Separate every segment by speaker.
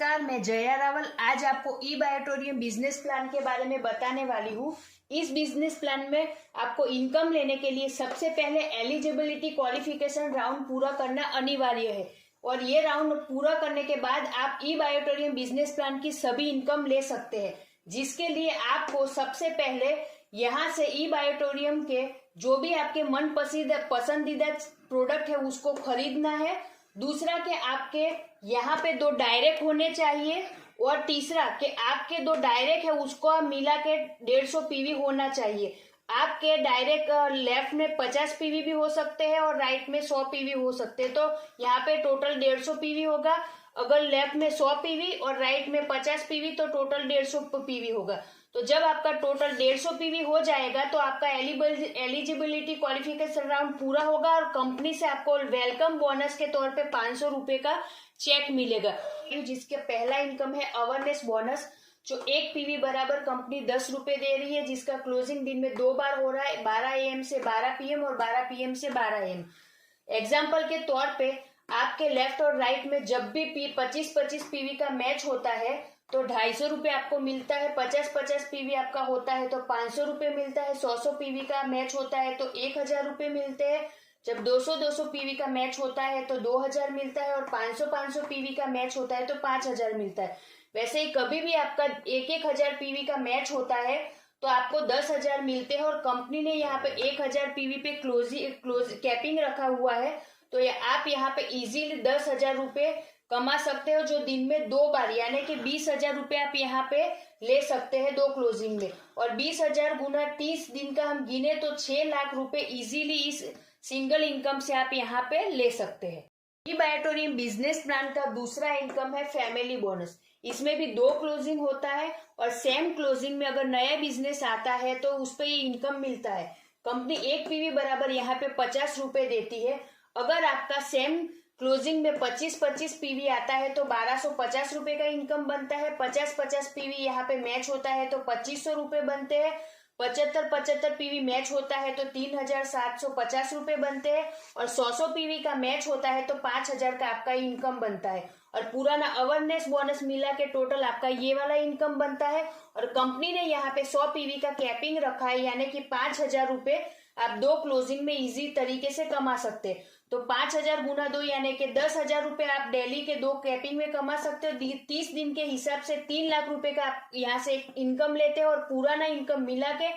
Speaker 1: नमस्कार, मैं जया रावल आज आपको ई बायोटोरियम बिजनेस प्लान के बारे में बताने वाली हूँ। इस बिजनेस प्लान में आपको इनकम लेने के लिए सबसे पहले एलिजिबिलिटी क्वालिफिकेशन राउंड पूरा करना अनिवार्य है और ये राउंड पूरा करने के बाद आप ई बायोटोरियम बिजनेस प्लान की सभी इनकम ले सकते हैं, जिसके लिए आपको सबसे पहले यहाँ से ई बायोटोरियम के जो भी आपके मन पसंदीदा प्रोडक्ट है उसको खरीदना है। दूसरा कि आपके यहाँ पे 2 डायरेक्ट होने चाहिए और तीसरा कि आपके 2 डायरेक्ट है उसको आप मिला के 150 पीवी होना चाहिए। आपके डायरेक्ट लेफ्ट में 50 पीवी भी हो सकते हैं और राइट में 100 पीवी हो सकते हैं, तो यहाँ पे टोटल 150 पीवी होगा। अगर लेफ्ट में 100 पीवी और राइट में 50 पीवी तो टोटल 150 पीवी होगा। तो जब आपका टोटल 150 पीवी हो जाएगा तो आपका एलिजिबिलिटी क्वालिफिकेशन राउंड पूरा होगा और कंपनी से आपको वेलकम बोनस के तौर पे 500 रुपए का चेक मिलेगा, जिसके पहला इनकम है अवेयरनेस बोनस, जो 1 पीवी बराबर कंपनी 10 रुपए दे रही है, जिसका क्लोजिंग दिन में 2 बार हो रहा है, 12 AM से 12 PM और 12 PM से 12 AM। एग्जाम्पल के तौर पे आपके लेफ्ट और राइट में जब भी 25-25 पीवी का मैच होता है तो 250 रुपए आपको मिलता है। 50-50 पीवी आपका होता है तो 500 रुपए मिलता है। 100 पीवी का मैच होता है तो 1000 रुपए मिलते हैं। जब 200 पीवी का मैच होता है तो 2000 मिलता है और 500 पीवी का मैच होता है तो 5000 मिलता है। वैसे ही कभी भी आपका 1000 पीवी का मैच होता है तो आपको 10,000 मिलते हैं और कंपनी ने यहाँ पे 1000 पीवी पे क्लोज कैपिंग रखा हुआ है, तो आप यहाँ पे इजीली 10,000 रुपए कमा सकते हो, जो दिन में 2 बार यानी कि 20,000 रुपए आप यहाँ पे ले सकते हैं 2 क्लोजिंग में। और 20,000 गुना 30 दिन का हम गिने तो 6 लाख रुपए इजीली इस सिंगल इनकम से आप यहाँ पे ले सकते हैं। ई बायोटोरियम बिजनेस प्लान का दूसरा इनकम है फैमिली बोनस। इसमें भी 2 क्लोजिंग होता है और सेम क्लोजिंग में अगर नया बिजनेस आता है तो उस पर ये इनकम मिलता है। कंपनी 1 पीवी बराबर यहाँ पे 50 रुपए देती है। अगर आपका सेम क्लोजिंग में 25-25 पीवी आता है तो 1250 रुपए का इनकम बनता है। 50-50 पीवी यहाँ पे मैच होता है तो 2500 रुपए बनते हैं। 75-75 पीवी मैच होता है तो 3750 रुपए बनते हैं और 100 पीवी का मैच होता है तो 5000 का आपका इनकम बनता है। और पुराना अवेयरनेस बोनस मिला के टोटल आपका ये वाला इनकम बनता है। और कंपनी ने यहाँ पे 100 पीवी का कैपिंग रखा है, यानी कि 5000 रुपए आप 2 क्लोजिंग में इजी तरीके से कमा सकते हैं। तो 5000 गुना 2 यानी कि 10,000 रुपए आप डेली के 2 कैपिंग में कमा सकते हो। 30 दिन के हिसाब से 3 लाख रुपए का आप यहाँ से इनकम लेते हैं और पुराना इनकम मिला के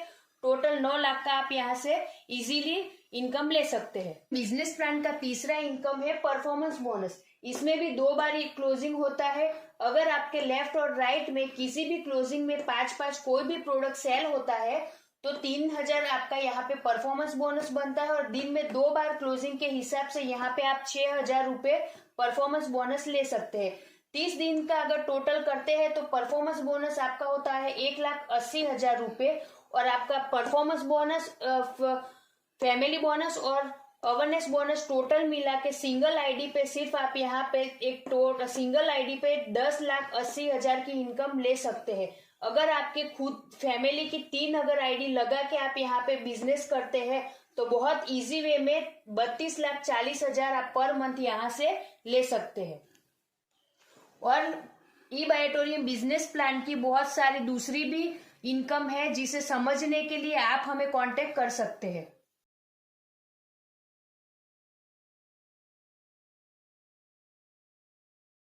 Speaker 1: टोटल 9 लाख का आप यहाँ से इजीली इनकम ले सकते हैं। बिजनेस प्लान का तीसरा इनकम है परफॉर्मेंस बोनस। इसमें भी 2 बार क्लोजिंग होता है। अगर आपके लेफ्ट और राइट में किसी भी क्लोजिंग में 5-5 कोई भी प्रोडक्ट सेल होता है तो 3000 आपका यहाँ पे परफॉर्मेंस बोनस बनता है और दिन में 2 बार क्लोजिंग के हिसाब से यहाँ पे आप 6000 रुपए परफॉर्मेंस बोनस ले सकते हैं। 30 दिन का अगर टोटल करते हैं तो परफॉर्मेंस बोनस आपका होता है 1,80,000 रुपए और आपका परफॉर्मेंस बोनस, फैमिली बोनस और अवेयरनेस बोनस टोटल मिला के सिंगल आईडी पे सिर्फ आप यहाँ पे सिंगल आईडी पे 10,80,000 की इनकम ले सकते हैं। अगर आपके खुद फैमिली की 3 अगर आईडी लगा के आप यहाँ पे बिजनेस करते हैं तो बहुत इजी वे में 32,40,000 आप पर मंथ यहाँ से ले सकते हैं। और ई बायोटोरियम बिजनेस प्लान की बहुत सारी दूसरी भी इनकम है, जिसे समझने के लिए आप हमें कांटेक्ट कर सकते हैं।